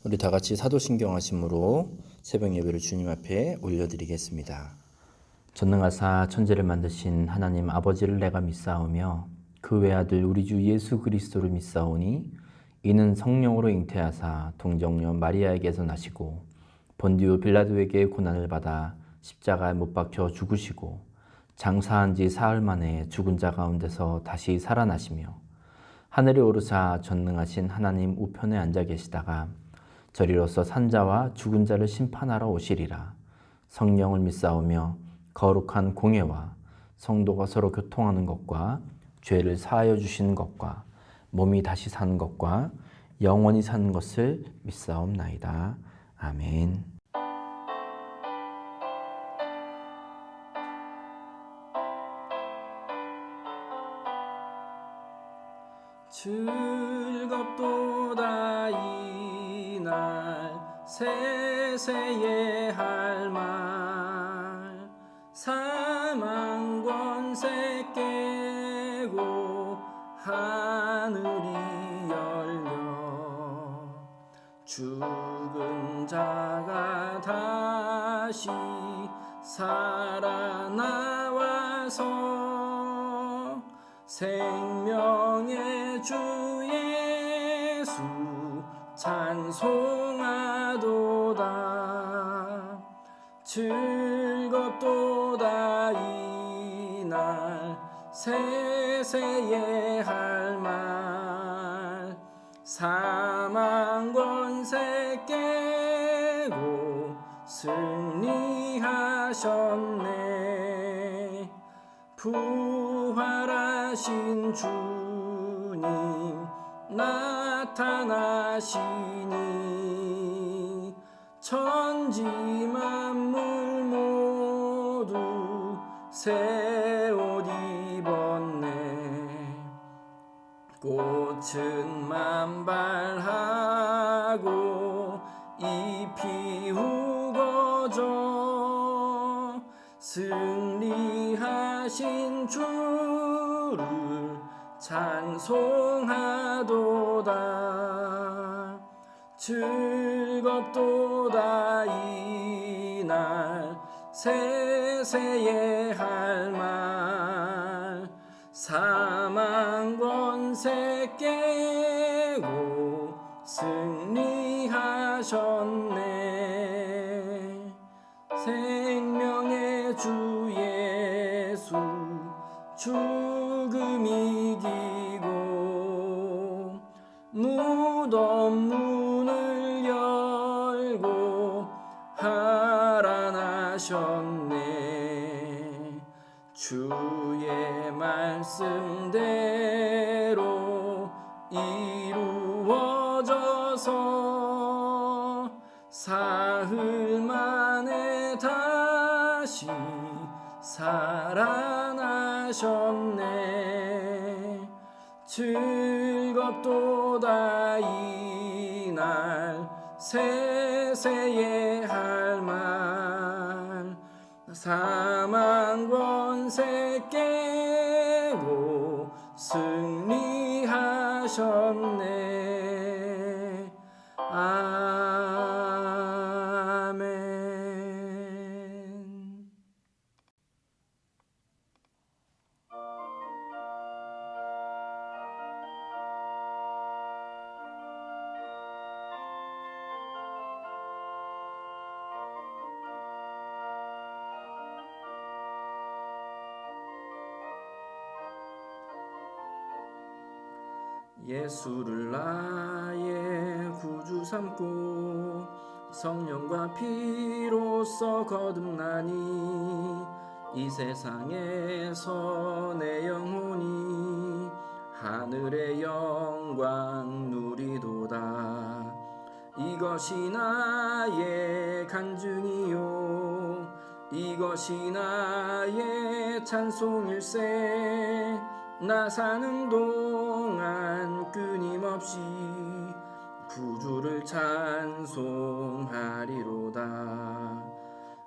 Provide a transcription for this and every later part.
우리 다 같이 사도신경 하심으로 새벽 예배를 주님 앞에 올려드리겠습니다. 전능하사 천지를 만드신 하나님 아버지를 내가 믿사오며 그 외아들 우리 주 예수 그리스도를 믿사오니 이는 성령으로 잉태하사 동정녀 마리아에게서 나시고 본디오 빌라도에게 고난을 받아 십자가에 못 박혀 죽으시고 장사한 지 사흘 만에 죽은 자 가운데서 다시 살아나시며 하늘에 오르사 전능하신 하나님 우편에 앉아 계시다가 저리로서 산자와 죽은 자를 심판하러 오시리라. 성령을 믿사오며 거룩한 공예와 성도가 서로 교통하는 것과 죄를 사하여 주시는 것과 몸이 다시 사는 것과 영원히 사는 것을 믿사옵나이다. 아멘. 즐겁도다 이날 세세의 할 말 사망 권세 깨고 하늘이 열려 죽은 자가 다시 살아나와서 생명의 주 예수 찬송하도다. 즐겁도다 이날 세세의 할 말 사망 권세 깨고 승리하셨네. 부활하신 주님 나타나시니 천지 만물 모두 새 옷 입었네. 꽃은 만발하고 잎이 우거져 승리하신 주를 찬송하도다. 즐겁도다 이날 세세의 할 말 사망 권세 깨고 승리하셨네. 생명의 주 예수 죽음 이기고 무덤 문을 열고 살아나셨네. 주의 말씀대로 이루어져서 사흘 만에 다시 살아나셨네. 즐겁도다 이날 세세의 할 말 사망 권세 깨고 승리하셨네. 아멘. 예수를 나의 구주 삼고 성령과 피로써 거듭나니 이 세상에서 내 영혼이 하늘의 영광 누리도다. 이것이 나의 간증이요 이것이 나의 찬송일세. 나 사는 동안 끊임없이 구주를 찬송하리로다.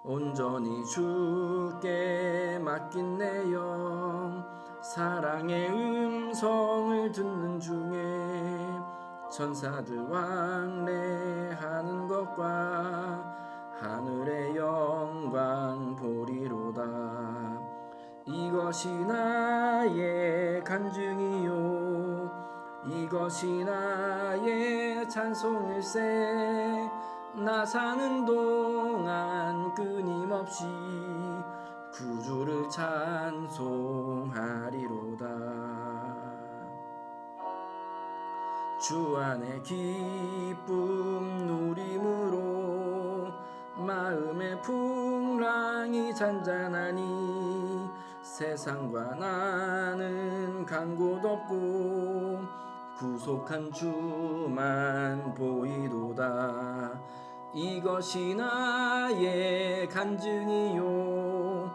온전히 주께 맡긴 내 영 사랑의 음성을 듣는 중에 천사들 왕래하는 것과 하늘의 영광 보리로다. 이것이 나의 간증이요 이것이 나의 찬송일세. 나 사는 동안 끊임없이 구주를 찬송하리로다. 주 안에 기쁨 누림으로 마음의 풍랑이 잔잔하니 세상과 나는 간 곳 없고 구속한 주만 보이도다. 이것이 나의 간증이요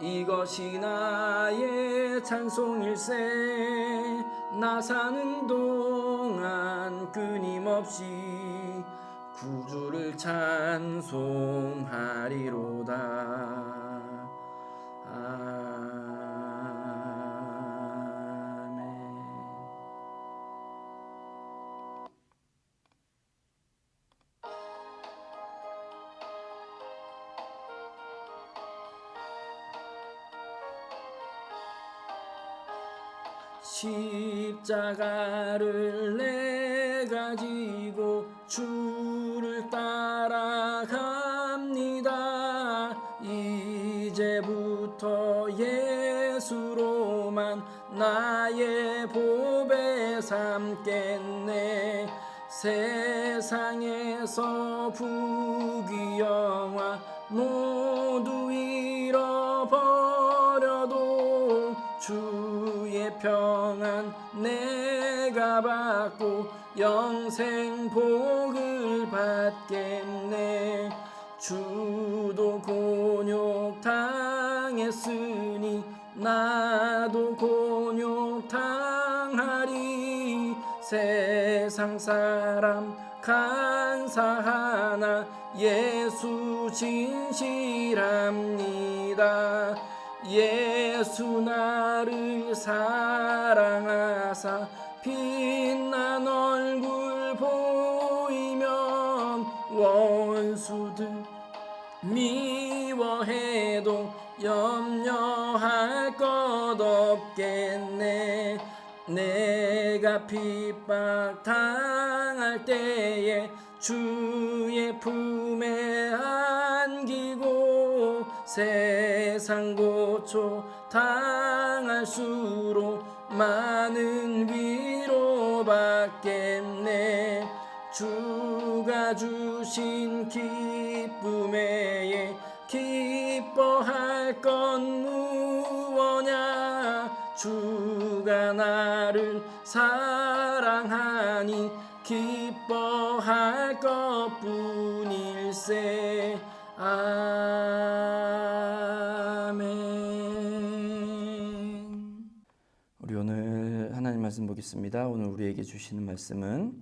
이것이 나의 찬송일세. 나 사는 동안 끊임없이 구주를 찬송하리로다. 아멘. 십자가를 내가 지고 주를 따라갑니다. 이제부터 예수로만 나의 보배 삼겠네. 세상에서 부귀영화 모두 잃어버려도 주의 평안 내가 받고 영생 복을 받겠네. 주도 곤욕 당했으니 나도 곤욕 당하리. 세상 사람 간사하나 예수 진실합니다. 예수 나를 사랑하사 빛난 얼굴 보이면 원수들 미워해도 염려할 것 없겠네. 내가 핍박 당할 때에 주의 품에 안기고 세상 고초 당할수록 많은 위로 받겠네. 주가 주신 기쁨에 기뻐할 건 무엇냐. 주가 나를 사랑하니 기뻐할 것뿐일세. 아멘. 우리 오늘 하나님 말씀 보겠습니다. 오늘 우리에게 주시는 말씀은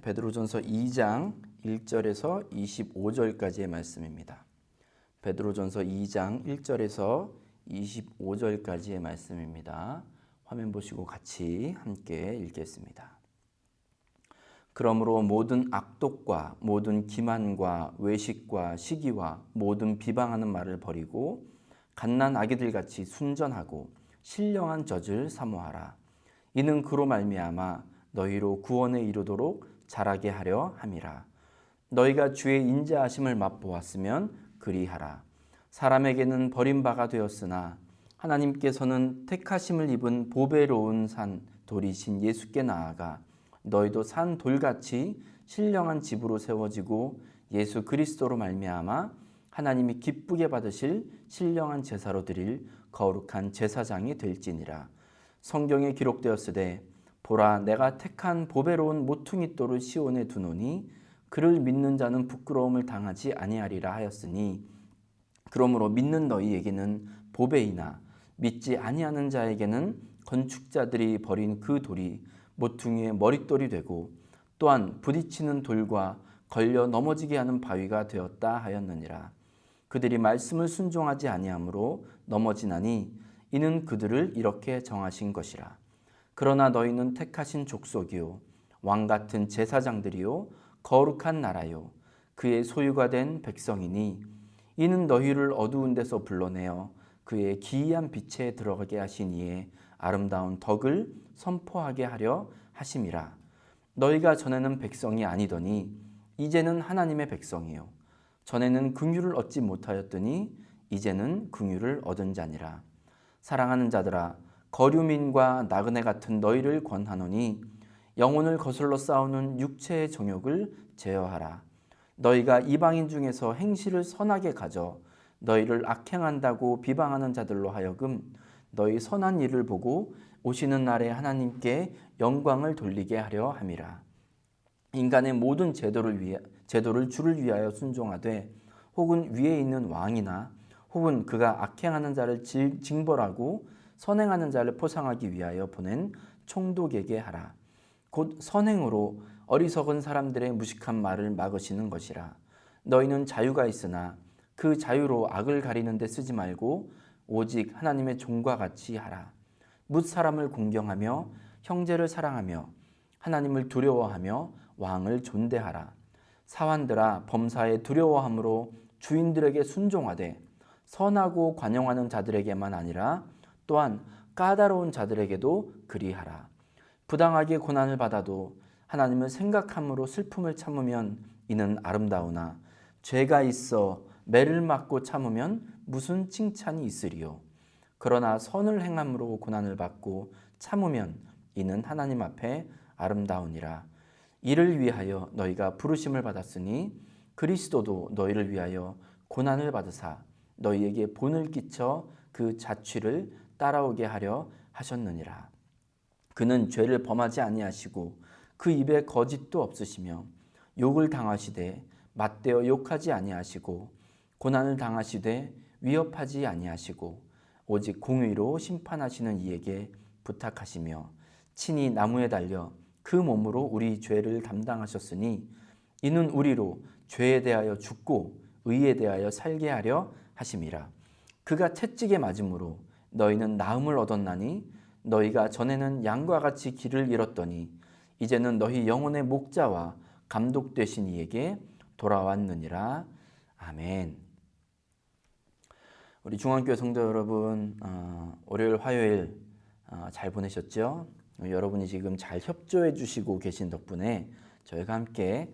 베드로전서 2장 1절에서 25절까지의 말씀입니다. 베드로전서 2장 1절에서 25절까지의 말씀입니다. 화면 보시고 같이 함께 읽겠습니다. 그러므로 모든 악독과 모든 기만과 외식과 시기와 모든 비방하는 말을 버리고 갓난 아기들 같이 순전하고 신령한 젖을 사모하라. 이는 그로 말미암아 너희로 구원에 이르도록 자라게 하려 함이라. 너희가 주의 인자하심을 맛보았으면 그리하라. 사람에게는 버림바가 되었으나 하나님께서는 택하심을 입은 보배로운 산 돌이신 예수께 나아가 너희도 산 돌같이 신령한 집으로 세워지고 예수 그리스도로 말미암아 하나님이 기쁘게 받으실 신령한 제사로 드릴 거룩한 제사장이 될지니라. 성경에 기록되었으되 보라 내가 택한 보배로운 모퉁이 돌을 시온에 두노니 그를 믿는 자는 부끄러움을 당하지 아니하리라 하였으니 그러므로 믿는 너희에게는 보배이나 믿지 아니하는 자에게는 건축자들이 버린 그 돌이 모퉁이의 머릿돌이 되고 또한 부딪히는 돌과 걸려 넘어지게 하는 바위가 되었다 하였느니라. 그들이 말씀을 순종하지 아니하므로 넘어지나니 이는 그들을 이렇게 정하신 것이라. 그러나 너희는 택하신 족속이요 왕 같은 제사장들이요 거룩한 나라요 그의 소유가 된 백성이니 이는 너희를 어두운 데서 불러내어 그의 기이한 빛에 들어가게 하신 이의 아름다운 덕을 선포하게 하려 하심이라. 너희가 전에는 백성이 아니더니 이제는 하나님의 백성이요 전에는 긍휼을 얻지 못하였더니 이제는 긍휼을 얻은 자니라. 사랑하는 자들아 거류민과 나그네 같은 너희를 권하노니 영혼을 거슬러 싸우는 육체의 정욕을 제어하라. 너희가 이방인 중에서 행실을 선하게 가져 너희를 악행한다고 비방하는 자들로 하여금 너희 선한 일을 보고 오시는 날에 하나님께 영광을 돌리게 하려 함이라. 인간의 모든 제도를 주를 위하여 순종하되 혹은 위에 있는 왕이나 혹은 그가 악행하는 자를 징벌하고 선행하는 자를 포상하기 위하여 보낸 총독에게 하라. 곧 선행으로 어리석은 사람들의 무식한 말을 막으시는 것이라. 너희는 자유가 있으나 그 자유로 악을 가리는 데 쓰지 말고 오직 하나님의 종과 같이 하라. 뭇 사람을 공경하며 형제를 사랑하며 하나님을 두려워하며 왕을 존대하라. 사환들아 범사에 두려워함으로 주인들에게 순종하되 선하고 관용하는 자들에게만 아니라 또한 까다로운 자들에게도 그리하라. 부당하게 고난을 받아도 하나님을 생각함으로 슬픔을 참으면 이는 아름다우나 죄가 있어 매를 맞고 참으면 무슨 칭찬이 있으리요. 그러나 선을 행함으로 고난을 받고 참으면 이는 하나님 앞에 아름다우니라. 이를 위하여 너희가 부르심을 받았으니 그리스도도 너희를 위하여 고난을 받으사 너희에게 본을 끼쳐 그 자취를 따라오게 하려 하셨느니라. 그는 죄를 범하지 아니하시고 그 입에 거짓도 없으시며 욕을 당하시되 맞대어 욕하지 아니하시고 고난을 당하시되 위협하지 아니하시고 오직 공의로 심판하시는 이에게 부탁하시며 친히 나무에 달려 그 몸으로 우리 죄를 담당하셨으니 이는 우리로 죄에 대하여 죽고 의에 대하여 살게 하려 하심이라. 그가 채찍에 맞음으로 너희는 나음을 얻었나니 너희가 전에는 양과 같이 길을 잃었더니 이제는 너희 영혼의 목자와 감독 되신 이에게 돌아왔느니라. 아멘. 우리 중앙교회 성도 여러분, 월요일 화요일 잘 보내셨죠? 여러분이 지금 잘 협조해 주시고 계신 덕분에 저희가 함께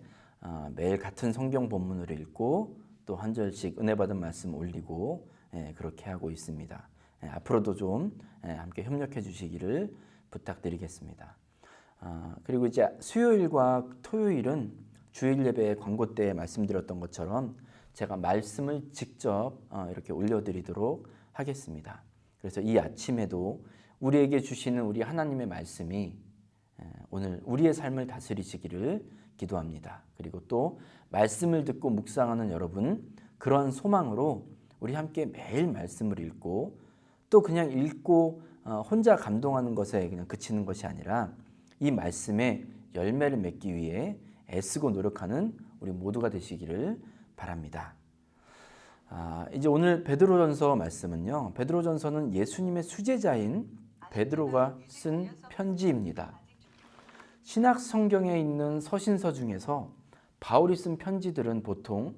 매일 같은 성경 본문을 읽고 또 한 절씩 은혜 받은 말씀 올리고 그렇게 하고 있습니다. 앞으로도 좀 함께 협력해 주시기를 부탁드리겠습니다. 그리고 이제 수요일과 토요일은 주일 예배 광고 때 말씀드렸던 것처럼 제가 말씀을 직접 이렇게 올려드리도록 하겠습니다. 그래서 이 아침에도 우리에게 주시는 우리 하나님의 말씀이 오늘 우리의 삶을 다스리시기를 기도합니다. 그리고 또 말씀을 듣고 묵상하는 여러분, 그런 소망으로 우리 함께 매일 말씀을 읽고 또 그냥 읽고 혼자 감동하는 것에 그냥 그치는 것이 아니라 이 말씀에 열매를 맺기 위해 애쓰고 노력하는 우리 모두가 되시기를 바랍니다. 이제 오늘 베드로전서 말씀은요. 베드로전서는 예수님의 수제자인 베드로가 쓴 편지입니다. 신약 성경에 있는 서신서 중에서 바울이 쓴 편지들은 보통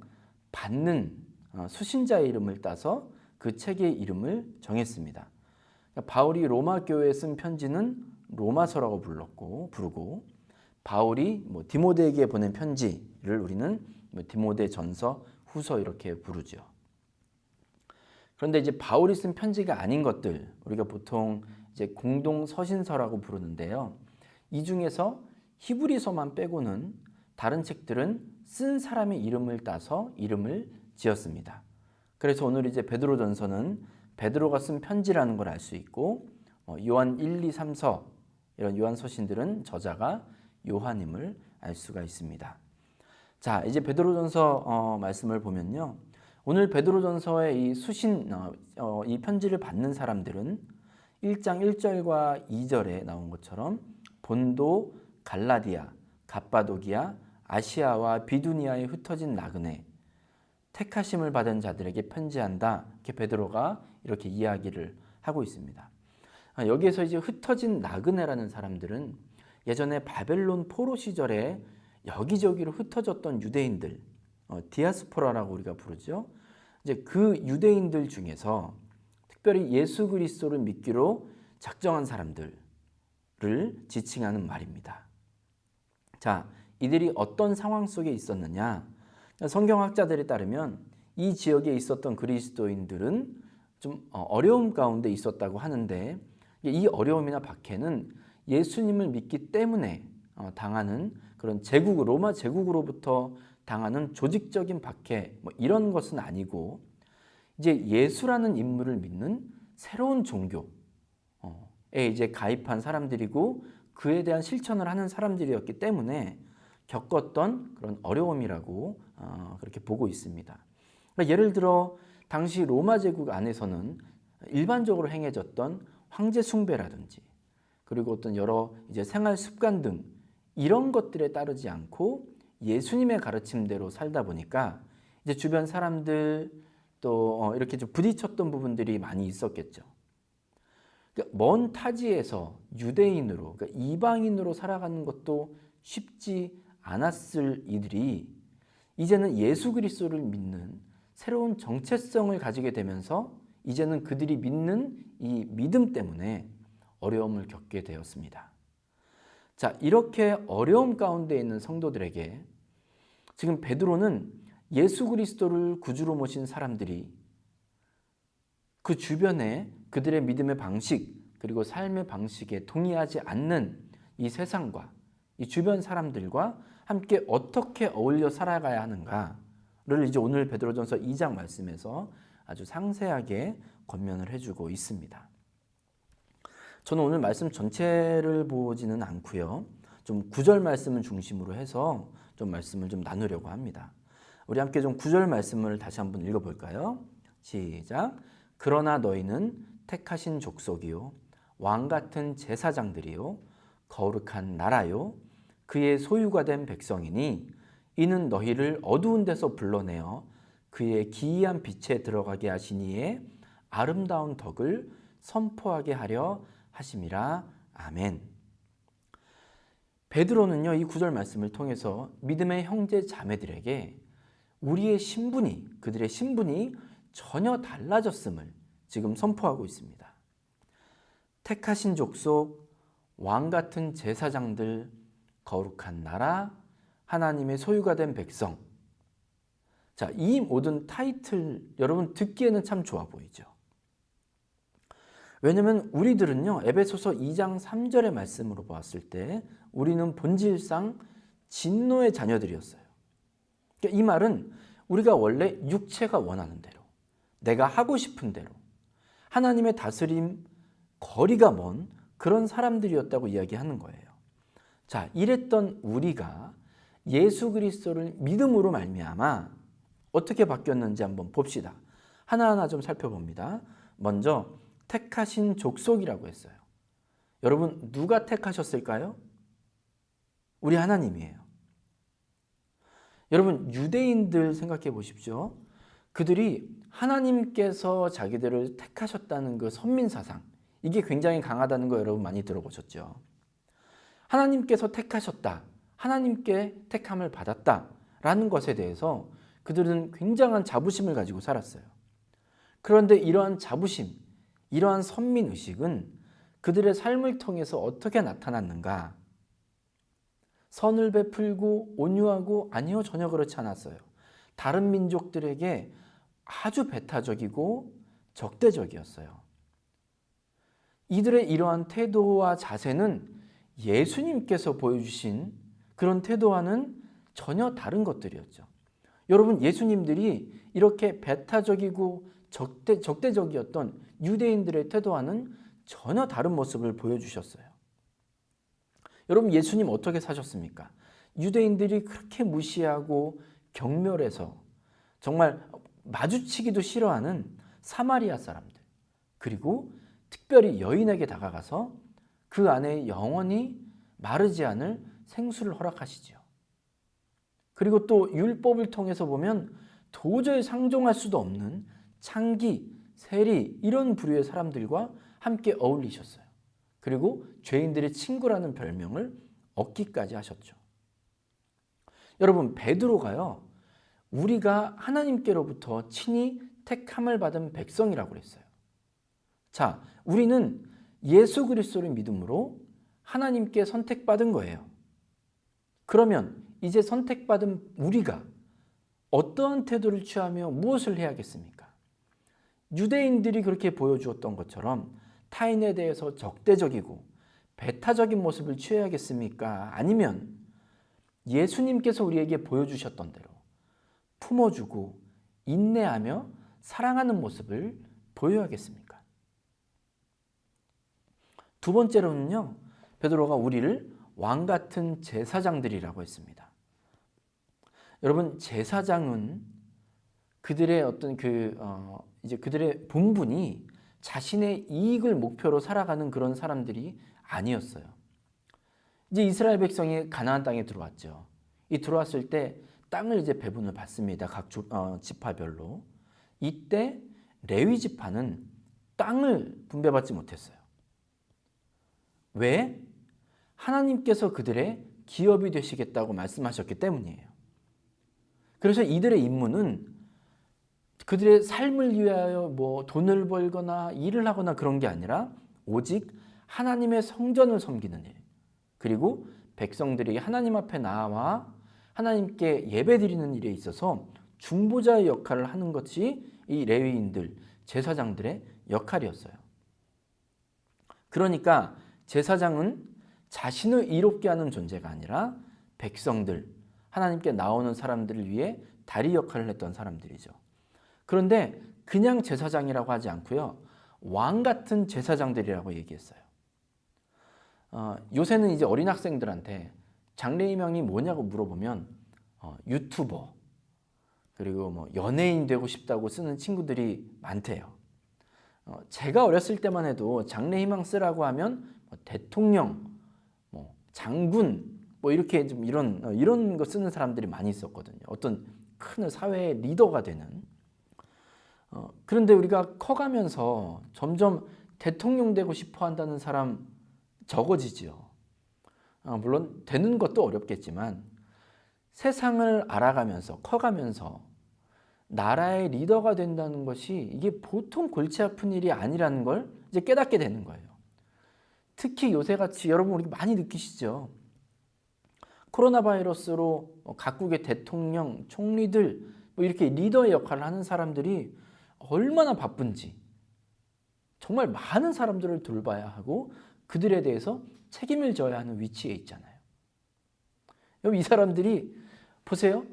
받는 수신자의 이름을 따서 그 책의 이름을 정했습니다. 바울이 로마 교회에 쓴 편지는 로마서라고 부르고 바울이 디모데에게 보낸 편지를 우리는 디모데 전서, 후서 이렇게 부르죠. 그런데 이제 바울이 쓴 편지가 아닌 것들 우리가 보통 이제 공동 서신서라고 부르는데요. 이 중에서 히브리서만 빼고는 다른 책들은 쓴 사람의 이름을 따서 이름을 지었습니다. 그래서 오늘 이제 베드로전서는 베드로가 쓴 편지라는 걸 알 수 있고 요한 1, 2, 3서 이런 요한 서신들은 저자가 요한임을 알 수가 있습니다. 자, 이제 베드로전서 말씀을 보면요. 오늘 베드로전서의 이 이 편지를 받는 사람들은 1장 1절과 2절에 나온 것처럼 본도, 갈라디아, 갑바도기아, 아시아와 비두니아에 흩어진 나그네, 택하심을 받은 자들에게 편지한다. 이렇게 베드로가 이렇게 이야기를 하고 있습니다. 여기에서 이제 흩어진 나그네라는 사람들은 예전에 바벨론 포로 시절에 여기저기로 흩어졌던 유대인들, 디아스포라라고 우리가 부르죠. 이제 그 유대인들 중에서 특별히 예수 그리스도를 믿기로 작정한 사람들을 지칭하는 말입니다. 자, 이들이 어떤 상황 속에 있었느냐? 성경학자들에 따르면 이 지역에 있었던 그리스도인들은 좀 어려움 가운데 있었다고 하는데, 이 어려움이나 박해는 예수님을 믿기 때문에 당하는 그런 제국, 로마 제국으로부터 당하는 조직적인 박해, 이런 것은 아니고, 이제 예수라는 인물을 믿는 새로운 종교에 이제 가입한 사람들이고 그에 대한 실천을 하는 사람들이었기 때문에 겪었던 그런 어려움이라고 그렇게 보고 있습니다. 그러니까 예를 들어 당시 로마 제국 안에서는 일반적으로 행해졌던 황제 숭배라든지, 그리고 어떤 여러 이제 생활 습관 등 이런 것들에 따르지 않고 예수님의 가르침대로 살다 보니까 이제 주변 사람들 또 이렇게 좀 부딪혔던 부분들이 많이 있었겠죠. 그러니까 먼 타지에서 유대인으로, 그러니까 이방인으로 살아가는 것도 쉽지 않았을 이들이 이제는 예수 그리스도를 믿는 새로운 정체성을 가지게 되면서 이제는 그들이 믿는 이 믿음 때문에 어려움을 겪게 되었습니다. 자, 이렇게 어려움 가운데 있는 성도들에게 지금 베드로는 예수 그리스도를 구주로 모신 사람들이 그 주변에 그들의 믿음의 방식 그리고 삶의 방식에 동의하지 않는 이 세상과 이 주변 사람들과 함께 어떻게 어울려 살아가야 하는가를 이제 오늘 베드로전서 2장 말씀에서 아주 상세하게 권면을 해주고 있습니다. 저는 오늘 말씀 전체를 보지는 않고요. 좀 9절 말씀을 중심으로 해서 좀 말씀을 좀 나누려고 합니다. 우리 함께 좀 9절 말씀을 다시 한번 읽어볼까요? 시작. 그러나 너희는 택하신 족속이요 왕 같은 제사장들이요 거룩한 나라요 그의 소유가 된 백성이니 이는 너희를 어두운 데서 불러내어 그의 기이한 빛에 들어가게 하시니에 아름다운 덕을 선포하게 하려 하심이라. 아멘. 베드로는요, 이 9절 말씀을 통해서 믿음의 형제 자매들에게 우리의 신분이, 그들의 신분이 전혀 달라졌음을 지금 선포하고 있습니다. 택하신 족속, 왕 같은 제사장들, 거룩한 나라, 하나님의 소유가 된 백성. 자, 이 모든 타이틀 여러분 듣기에는 참 좋아 보이죠. 왜냐하면 우리들은요, 에베소서 2장 3절의 말씀으로 보았을 때 우리는 본질상 진노의 자녀들이었어요. 그러니까 이 말은 우리가 원래 육체가 원하는 대로, 내가 하고 싶은 대로 하나님의 다스림 거리가 먼 그런 사람들이었다고 이야기하는 거예요. 자, 이랬던 우리가 예수 그리스도를 믿음으로 말미암아 어떻게 바뀌었는지 한번 봅시다. 하나하나 좀 살펴봅니다. 먼저 택하신 족속이라고 했어요. 여러분, 누가 택하셨을까요? 우리 하나님이에요. 여러분, 유대인들 생각해 보십시오. 그들이 하나님께서 자기들을 택하셨다는 그 선민사상, 이게 굉장히 강하다는 거 여러분 많이 들어보셨죠? 하나님께서 택하셨다, 하나님께 택함을 받았다라는 것에 대해서 그들은 굉장한 자부심을 가지고 살았어요. 그런데 이러한 자부심, 이러한 선민의식은 그들의 삶을 통해서 어떻게 나타났는가? 선을 베풀고 온유하고 아니요, 전혀 그렇지 않았어요. 다른 민족들에게 아주 배타적이고 적대적이었어요. 이들의 이러한 태도와 자세는 예수님께서 보여주신 그런 태도와는 전혀 다른 것들이었죠. 여러분, 예수님들이 이렇게 배타적이고 적대적이었던 유대인들의 태도와는 전혀 다른 모습을 보여주셨어요. 여러분, 예수님 어떻게 사셨습니까? 유대인들이 그렇게 무시하고 경멸해서 정말 마주치기도 싫어하는 사마리아 사람들, 그리고 특별히 여인에게 다가가서 그 안에 영원히 마르지 않을 생수를 허락하시죠. 그리고 또 율법을 통해서 보면 도저히 상종할 수도 없는 창기, 세리 이런 부류의 사람들과 함께 어울리셨어요. 그리고 죄인들의 친구라는 별명을 얻기까지 하셨죠. 여러분, 베드로가요, 우리가 하나님께로부터 친히 택함을 받은 백성이라고 그랬어요. 자, 우리는 예수 그리스도를 믿음으로 하나님께 선택받은 거예요. 그러면 이제 선택받은 우리가 어떠한 태도를 취하며 무엇을 해야겠습니까? 유대인들이 그렇게 보여주었던 것처럼 타인에 대해서 적대적이고 배타적인 모습을 취해야겠습니까? 아니면 예수님께서 우리에게 보여주셨던 대로 품어주고 인내하며 사랑하는 모습을 보여야겠습니까? 두 번째로는요, 베드로가 우리를 왕 같은 제사장들이라고 했습니다. 여러분, 제사장은 그들의 어떤 이제 그들의 본분이 자신의 이익을 목표로 살아가는 그런 사람들이 아니었어요. 이제 이스라엘 백성이 가나안 땅에 들어왔죠. 이 들어왔을 때 땅을 이제 배분을 받습니다. 각 지파별로. 이때 레위 지파는 땅을 분배받지 못했어요. 왜? 하나님께서 그들의 기업이 되시겠다고 말씀하셨기 때문이에요. 그래서 이들의 임무는 그들의 삶을 위하여 뭐 돈을 벌거나 일을 하거나 그런 게 아니라 오직 하나님의 성전을 섬기는 일, 그리고 백성들이 하나님 앞에 나와 하나님께 예배드리는 일에 있어서 중보자의 역할을 하는 것이 이 레위인들, 제사장들의 역할이었어요. 그러니까 제사장은 자신을 이롭게 하는 존재가 아니라 백성들, 하나님께 나오는 사람들을 위해 다리 역할을 했던 사람들이죠. 그런데 그냥 제사장이라고 하지 않고요, 왕 같은 제사장들이라고 얘기했어요. 요새는 이제 어린 학생들한테 장래희망이 뭐냐고 물어보면 유튜버, 그리고 뭐 연예인 되고 싶다고 쓰는 친구들이 많대요. 제가 어렸을 때만 해도 장래희망 쓰라고 하면 대통령, 장군, 뭐 이렇게 좀 이런 거 쓰는 사람들이 많이 있었거든요. 어떤 큰 사회의 리더가 되는. 그런데 우리가 커가면서 점점 대통령 되고 싶어 한다는 사람 적어지죠. 물론 되는 것도 어렵겠지만 세상을 알아가면서 커가면서 나라의 리더가 된다는 것이 이게 보통 골치 아픈 일이 아니라는 걸 이제 깨닫게 되는 거예요. 특히 요새같이 여러분 우리 많이 느끼시죠? 코로나 바이러스로 각국의 대통령, 총리들 뭐 이렇게 리더의 역할을 하는 사람들이 얼마나 바쁜지, 정말 많은 사람들을 돌봐야 하고 그들에 대해서 책임을 져야 하는 위치에 있잖아요. 여러분, 이 사람들이 보세요.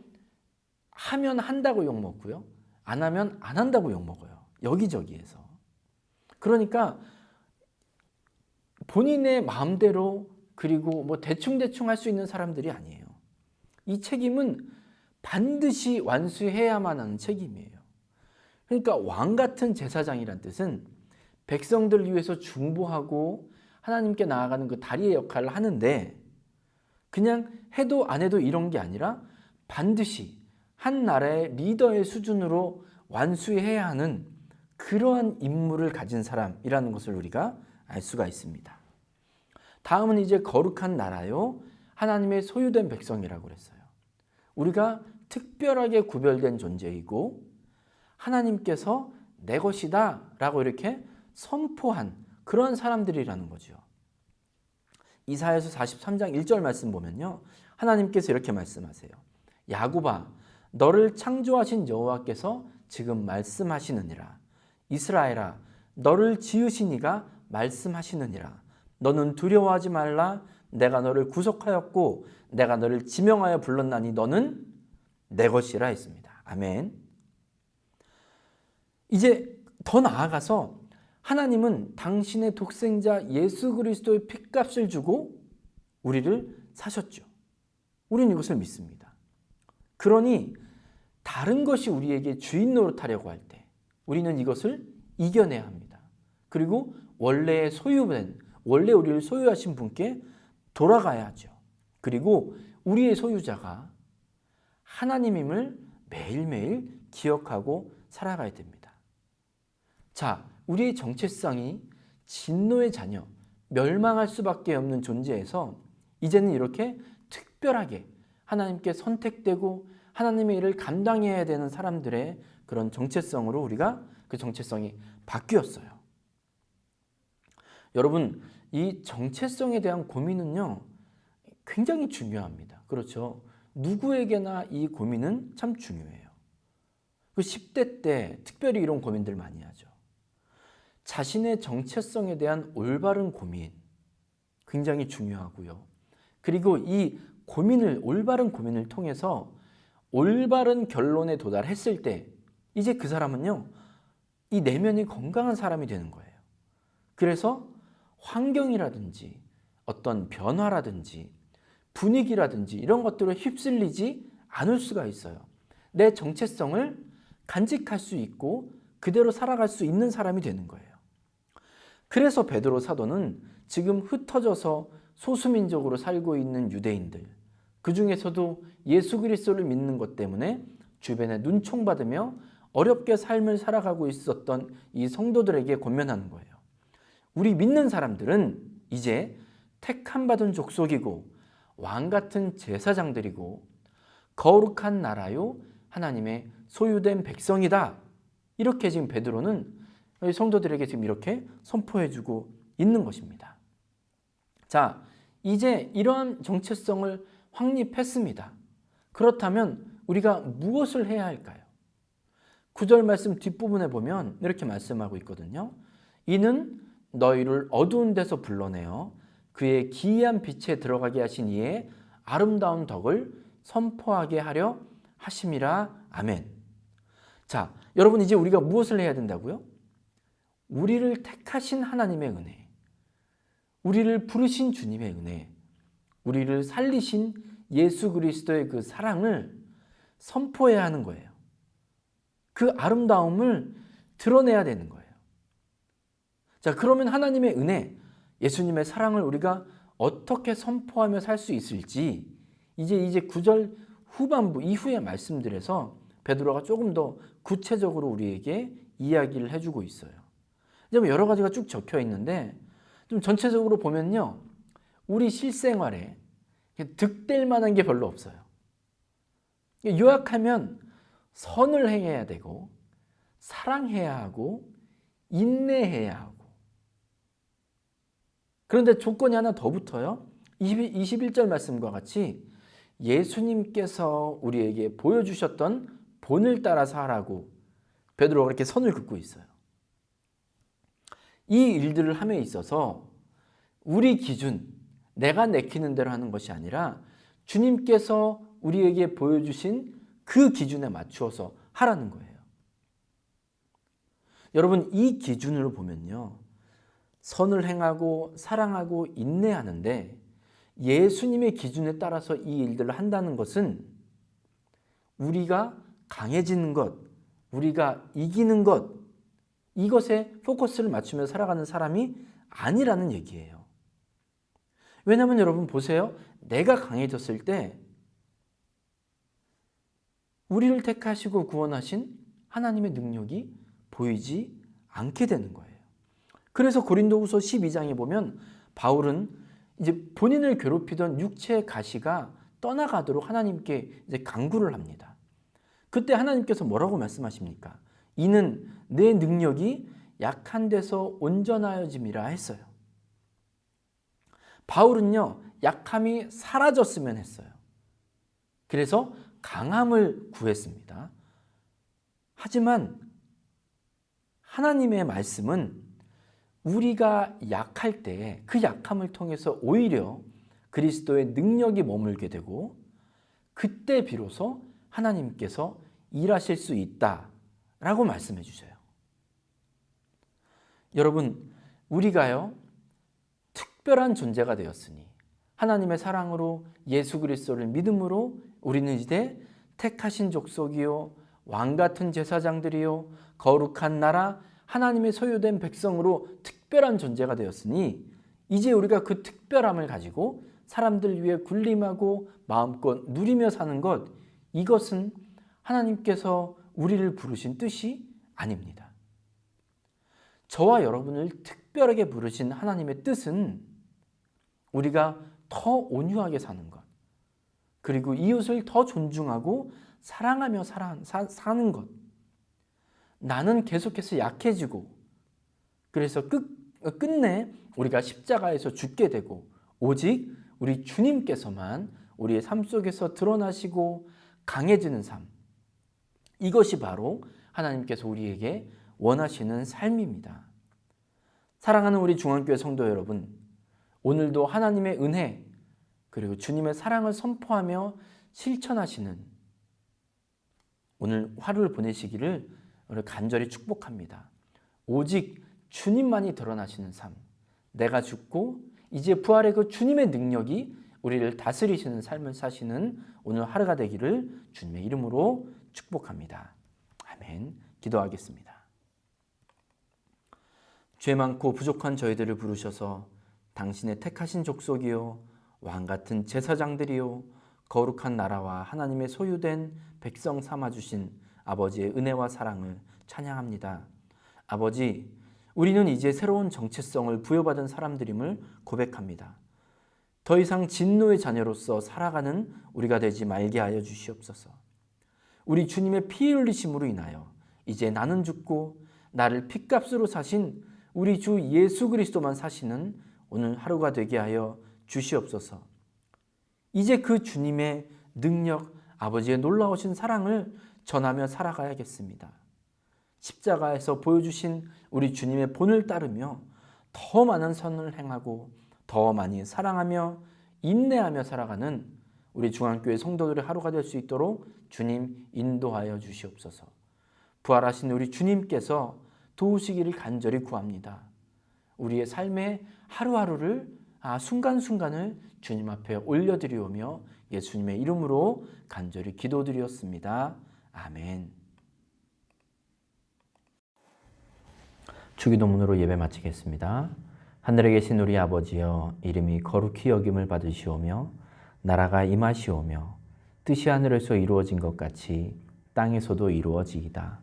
하면 한다고 욕먹고요, 안 하면 안 한다고 욕먹어요. 여기저기에서. 그러니까 본인의 마음대로 그리고 뭐 대충대충 할 수 있는 사람들이 아니에요. 이 책임은 반드시 완수해야만 하는 책임이에요. 그러니까 왕 같은 제사장이란 뜻은 백성들을 위해서 중보하고 하나님께 나아가는 그 다리의 역할을 하는데, 그냥 해도 안 해도 이런 게 아니라 반드시 한 나라의 리더의 수준으로 완수해야 하는 그러한 임무를 가진 사람이라는 것을 우리가 알 수가 있습니다. 다음은 이제 거룩한 나라요, 하나님의 소유된 백성이라고 그랬어요. 우리가 특별하게 구별된 존재이고 하나님께서 내 것이다 라고 이렇게 선포한 그런 사람들이라는 거죠. 이사야서 43장 1절 말씀 보면요, 하나님께서 이렇게 말씀하세요. 야곱아, 너를 창조하신 여호와께서 지금 말씀하시느니라. 이스라엘아, 너를 지으신 이가 말씀하시느니라. 너는 두려워하지 말라. 내가 너를 구속하였고 내가 너를 지명하여 불렀나니 너는 내 것이라 했습니다. 아멘. 이제 더 나아가서 하나님은 당신의 독생자 예수 그리스도의 핏값을 주고 우리를 사셨죠. 우리는 이것을 믿습니다. 그러니 다른 것이 우리에게 주인 노릇하려고 할 때 우리는 이것을 이겨내야 합니다. 그리고 원래 우리를 소유하신 분께 돌아가야 하죠. 그리고 우리의 소유자가 하나님임을 매일매일 기억하고 살아가야 됩니다. 자, 우리의 정체성이 진노의 자녀, 멸망할 수밖에 없는 존재에서 이제는 이렇게 특별하게 하나님께 선택되고 하나님의 일을 감당해야 되는 사람들의 그런 정체성으로 우리가 그 정체성이 바뀌었어요. 여러분, 이 정체성에 대한 고민은요, 굉장히 중요합니다. 그렇죠? 누구에게나 이 고민은 참 중요해요. 그 10대 때 특별히 이런 고민들 많이 하죠. 자신의 정체성에 대한 올바른 고민, 굉장히 중요하고요. 그리고 이 고민을, 올바른 고민을 통해서 올바른 결론에 도달했을 때 이제 그 사람은요, 이 내면이 건강한 사람이 되는 거예요. 그래서 환경이라든지 어떤 변화라든지 분위기라든지 이런 것들을 휩쓸리지 않을 수가 있어요. 내 정체성을 간직할 수 있고 그대로 살아갈 수 있는 사람이 되는 거예요. 그래서 베드로 사도는 지금 흩어져서 소수민족으로 살고 있는 유대인들, 그 중에서도 예수 그리스도를 믿는 것 때문에 주변에 눈총받으며 어렵게 삶을 살아가고 있었던 이 성도들에게 권면하는 거예요. 우리 믿는 사람들은 이제 택함받은 족속이고 왕같은 제사장들이고 거룩한 나라요 하나님의 소유된 백성이다. 이렇게 지금 베드로는 성도들에게 지금 이렇게 선포해주고 있는 것입니다. 자, 이제 이러한 정체성을 확립했습니다. 그렇다면 우리가 무엇을 해야 할까요? 9절 말씀 뒷부분에 보면 이렇게 말씀하고 있거든요. 이는 너희를 어두운 데서 불러내어 그의 기이한 빛에 들어가게 하신 이의 아름다운 덕을 선포하게 하려 하심이라. 아멘. 자, 여러분, 이제 우리가 무엇을 해야 된다고요? 우리를 택하신 하나님의 은혜, 우리를 부르신 주님의 은혜, 우리를 살리신 예수 그리스도의 그 사랑을 선포해야 하는 거예요. 그 아름다움을 드러내야 되는 거예요. 자, 그러면 하나님의 은혜, 예수님의 사랑을 우리가 어떻게 선포하며 살 수 있을지 이제 9절 후반부 이후의 말씀들에서 베드로가 조금 더 구체적으로 우리에게 이야기를 해주고 있어요. 여러 가지가 쭉 적혀 있는데 좀 전체적으로 보면요, 우리 실생활에 득될 만한 게 별로 없어요. 요약하면 선을 행해야 되고 사랑해야 하고 인내해야 하고, 그런데 조건이 하나 더 붙어요. 21절 말씀과 같이 예수님께서 우리에게 보여주셨던 본을 따라서 하라고 베드로가 그렇게 선을 긋고 있어요. 이 일들을 함에 있어서 우리 기준, 내가 내키는 대로 하는 것이 아니라 주님께서 우리에게 보여주신 그 기준에 맞추어서 하라는 거예요. 여러분, 이 기준으로 보면요, 선을 행하고 사랑하고 인내하는데 예수님의 기준에 따라서 이 일들을 한다는 것은 우리가 강해지는 것, 우리가 이기는 것, 이것에 포커스를 맞추며 살아가는 사람이 아니라는 얘기예요. 왜냐하면 여러분 보세요. 내가 강해졌을 때 우리를 택하시고 구원하신 하나님의 능력이 보이지 않게 되는 거예요. 그래서 고린도후서 12장에 보면 바울은 이제 본인을 괴롭히던 육체의 가시가 떠나가도록 하나님께 이제 간구를 합니다. 그때 하나님께서 뭐라고 말씀하십니까? 이는 내 능력이 약한 데서 온전하여짐이라 했어요. 바울은요, 약함이 사라졌으면 했어요. 그래서 강함을 구했습니다. 하지만 하나님의 말씀은 우리가 약할 때 그 약함을 통해서 오히려 그리스도의 능력이 머물게 되고 그때 비로소 하나님께서 일하실 수 있다라고 말씀해 주셔요. 여러분, 우리가요, 특별한 존재가 되었으니 하나님의 사랑으로 예수 그리스도를 믿음으로 우리는 이제 택하신 족속이요 왕같은 제사장들이요 거룩한 나라 하나님의 소유된 백성으로 특별한 존재가 되었으니 이제 우리가 그 특별함을 가지고 사람들 위해 군림하고 마음껏 누리며 사는 것, 이것은 하나님께서 우리를 부르신 뜻이 아닙니다. 저와 여러분을 특별하게 부르신 하나님의 뜻은 우리가 더 온유하게 사는 것, 그리고 이웃을 더 존중하고 사랑하며 사는 것. 나는 계속해서 약해지고, 그래서 끝내 우리가 십자가에서 죽게 되고, 오직 우리 주님께서만 우리의 삶 속에서 드러나시고 강해지는 삶. 이것이 바로 하나님께서 우리에게 원하시는 삶입니다. 사랑하는 우리 중앙교회 성도 여러분, 오늘도 하나님의 은혜 그리고 주님의 사랑을 선포하며 실천하시는 오늘 하루를 보내시기를 간절히 축복합니다. 오직 주님만이 드러나시는 삶, 내가 죽고 이제 부활의 그 주님의 능력이 우리를 다스리시는 삶을 사시는 오늘 하루가 되기를 주님의 이름으로 축복합니다. 아멘. 기도하겠습니다. 죄 많고 부족한 저희들을 부르셔서 당신의 택하신 족속이요 왕같은 제사장들이요 거룩한 나라와 하나님의 소유된 백성 삼아주신 아버지의 은혜와 사랑을 찬양합니다. 아버지, 우리는 이제 새로운 정체성을 부여받은 사람들임을 고백합니다. 더 이상 진노의 자녀로서 살아가는 우리가 되지 말게 하여 주시옵소서. 우리 주님의 피 흘리심으로 인하여 이제 나는 죽고 나를 핏값으로 사신 우리 주 예수 그리스도만 사시는 오늘 하루가 되게 하여 주시옵소서. 이제 그 주님의 능력, 아버지의 놀라우신 사랑을 전하며 살아가야겠습니다. 십자가에서 보여주신 우리 주님의 본을 따르며 더 많은 선을 행하고 더 많이 사랑하며 인내하며 살아가는 우리 중앙교회 성도들의 하루가 될 수 있도록 주님 인도하여 주시옵소서. 부활하신 우리 주님께서 도우시기를 간절히 구합니다. 우리의 삶의 하루하루를 순간순간을 주님 앞에 올려드리오며 예수님의 이름으로 간절히 기도드리었습니다. 아멘. 주기도문으로 예배 마치겠습니다. 하늘에 계신 우리 아버지여, 이름이 거룩히 여김을 받으시오며 나라가 임하시오며 뜻이 하늘에서 이루어진 것 같이 땅에서도 이루어지이다.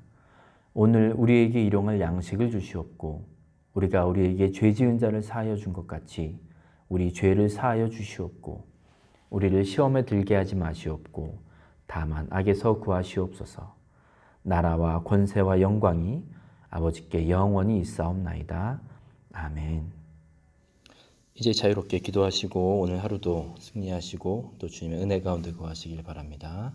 오늘 우리에게 일용할 양식을 주시옵고 우리가 우리에게 죄 지은 자를 사하여 준 것 같이 우리 죄를 사하여 주시옵고 우리를 시험에 들게 하지 마시옵고 다만 악에서 구하시옵소서. 나라와 권세와 영광이 아버지께 영원히 있사옵나이다. 아멘. 이제 자유롭게 기도하시고 오늘 하루도 승리하시고 또 주님의 은혜 가운데 거하시길 바랍니다.